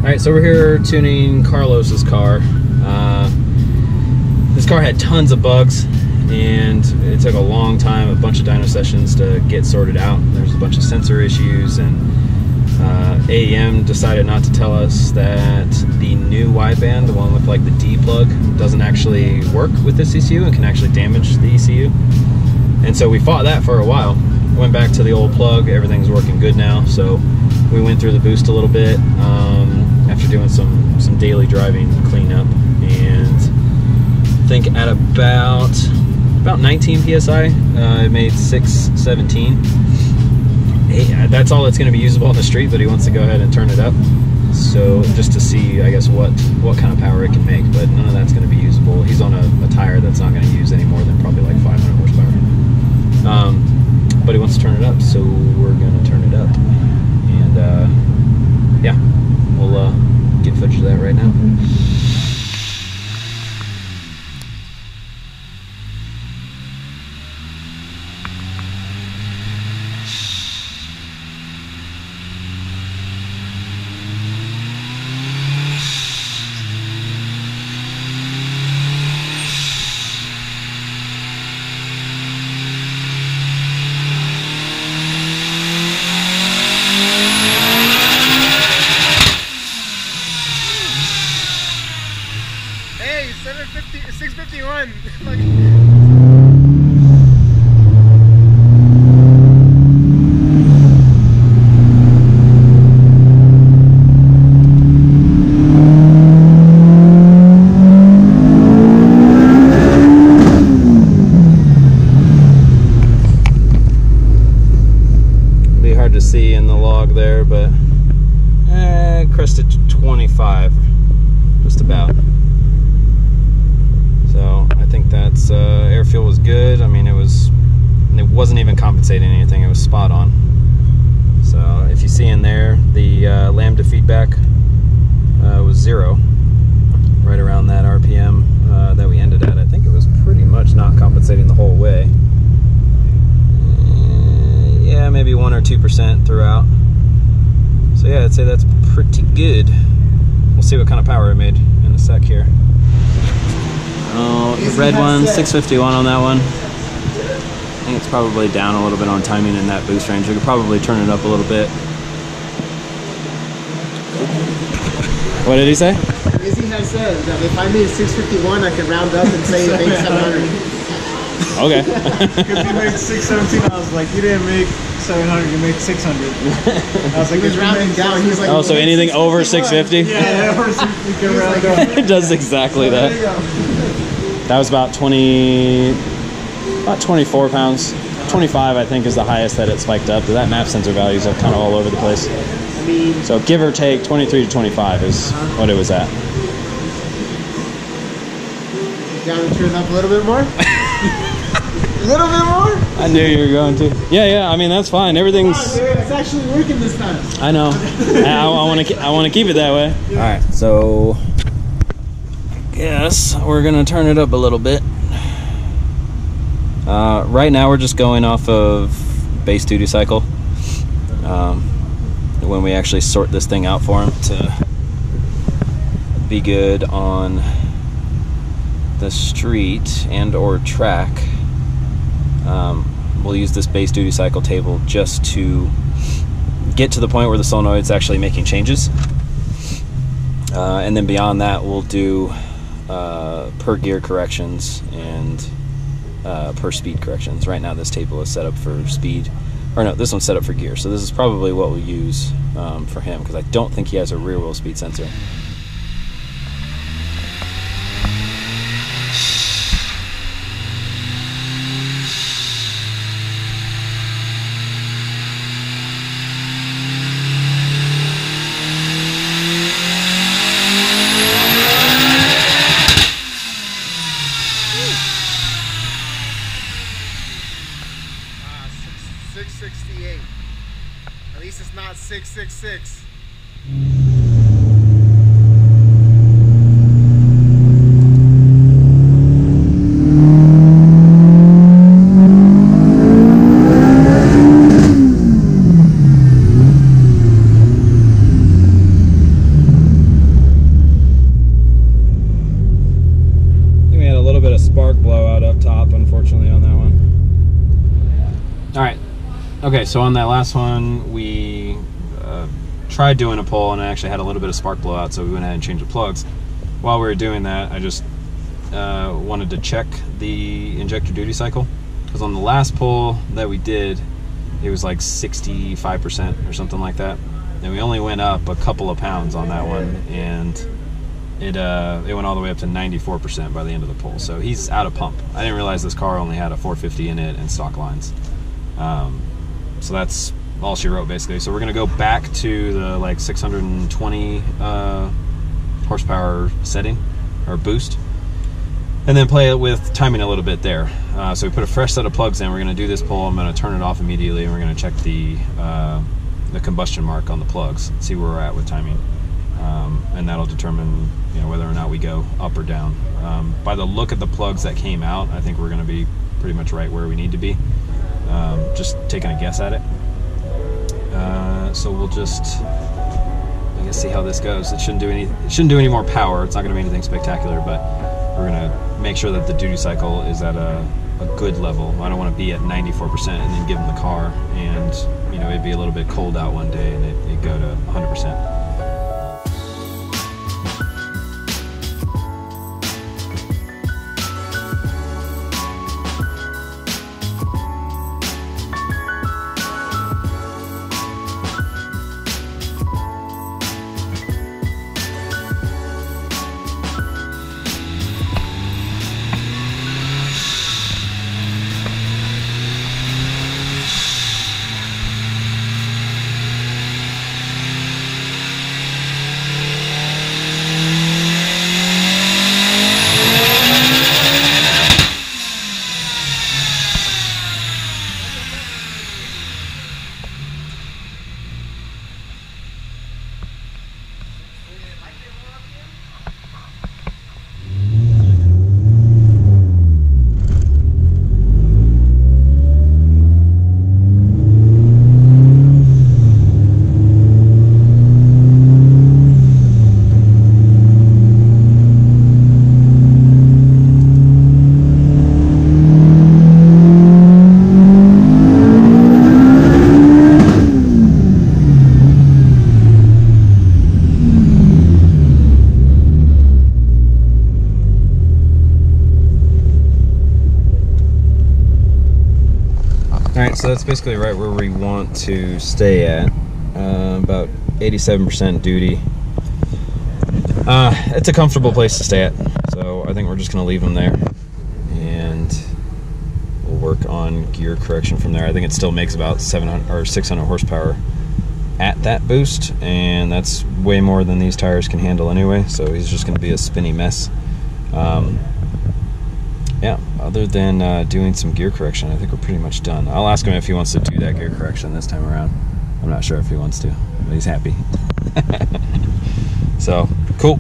Alright, so we're here tuning Carlos's car. This car had tons of bugs, and it took a long time, a bunch of dyno sessions to get sorted out. There's a bunch of sensor issues, and AEM decided not to tell us that the new wideband, the one with like the D plug, doesn't actually work with this ECU and can actually damage the ECU. And so we fought that for a while. Went back to the old plug, everything's working good now. So we went through the boost a little bit after doing some daily driving cleanup, and I think at about 19 PSI, it made 617. That's all that's going to be usable on the street, but he wants to go ahead and turn it up. So just to see, I guess, what kind of power it can make, but none of that's going to be usable. He's on a tire that's not going to use any more than probably like 500 horsepower. But he wants to turn it up, so we're going to turn it up. And yeah, we'll get footage of that right now. Hey, 651. Like, be hard to see in the log there, but crested to 25, just about. So I think that's air fuel was good. I mean, it wasn't even compensating anything. It was spot on. So if you see in there, the lambda feedback was 0, right around that RPM that we ended at. I think it was pretty much not compensating the whole way. Yeah, maybe 1 or 2% throughout. So yeah, I'd say that's pretty good. We'll see what kind of power it made in a sec here. Oh, the red one, 651 on that one. I think it's probably down a little bit on timing in that boost range. We could probably turn it up a little bit. What did he say? Izzy has said that if I made 651, I could round up and say it made 700. Okay. Because he made 617, I was like, you didn't make 700, you made 600. I was like, He was rounding down. He was like, Oh, so anything over 650? Yeah, over 650, you can round up. It does exactly that. That was about 24 pounds. 25, I think, is the highest that it spiked up. That map sensor values are kind of all over the place. So give or take, 23 to 25 is what it was at. down and turn up a little bit more? A little bit more? I knew you were going to. Yeah, I mean, that's fine. Everything's... Oh, dude, it's actually working this time. I know. I want to keep it that way. Yeah. All right, so I guess we're gonna turn it up a little bit. Right now, we're just going off of base duty cycle. When we actually sort this thing out for him to be good on the street and or track, we'll use this base duty cycle table just to get to the point where the solenoid's actually making changes, and then beyond that we'll do per gear corrections and per speed corrections. Right now this table is set up for speed, or no, this one's set up for gear, so this is probably what we'll use for him, because I don't think he has a rear wheel speed sensor. At least it's not 666. Okay, so on that last one, we tried doing a pull, and I actually had a little bit of spark blowout, so we went ahead and changed the plugs. While we were doing that, I just wanted to check the injector duty cycle, because on the last pull that we did, it was like 65% or something like that, and we only went up a couple of pounds on that one, and it went all the way up to 94% by the end of the pull. So he's out of pump. I didn't realize this car only had a 450 in it and stock lines. So that's all she wrote basically. So we're gonna go back to the like 620 horsepower setting or boost, and then play it with timing a little bit there. So we put a fresh set of plugs in. We're gonna do this pull. I'm gonna turn it off immediately, and we're gonna check the combustion mark on the plugs, see where we're at with timing, and that'll determine, you know, whether or not we go up or down. By the look at the plugs that came out, I think we're gonna be pretty much right where we need to be. Just taking a guess at it. So we'll just, I guess, see how this goes. It shouldn't do any more power. It's not going to be anything spectacular, but we're going to make sure that the duty cycle is at a good level. I don't want to be at 94% and then give them the car, and you know, it'd be a little bit cold out one day and it'd go to 100%. Alright, so that's basically right where we want to stay at, about 87% duty. It's a comfortable place to stay at, so I think we're just going to leave them there, and we'll work on gear correction from there. I think it still makes about 700 or 600 horsepower at that boost, and that's way more than these tires can handle anyway, so he's just going to be a spinny mess. Yeah, other than doing some gear correction, I think we're pretty much done. I'll ask him if he wants to do that gear correction this time around. I'm not sure if he wants to, but he's happy. So, cool.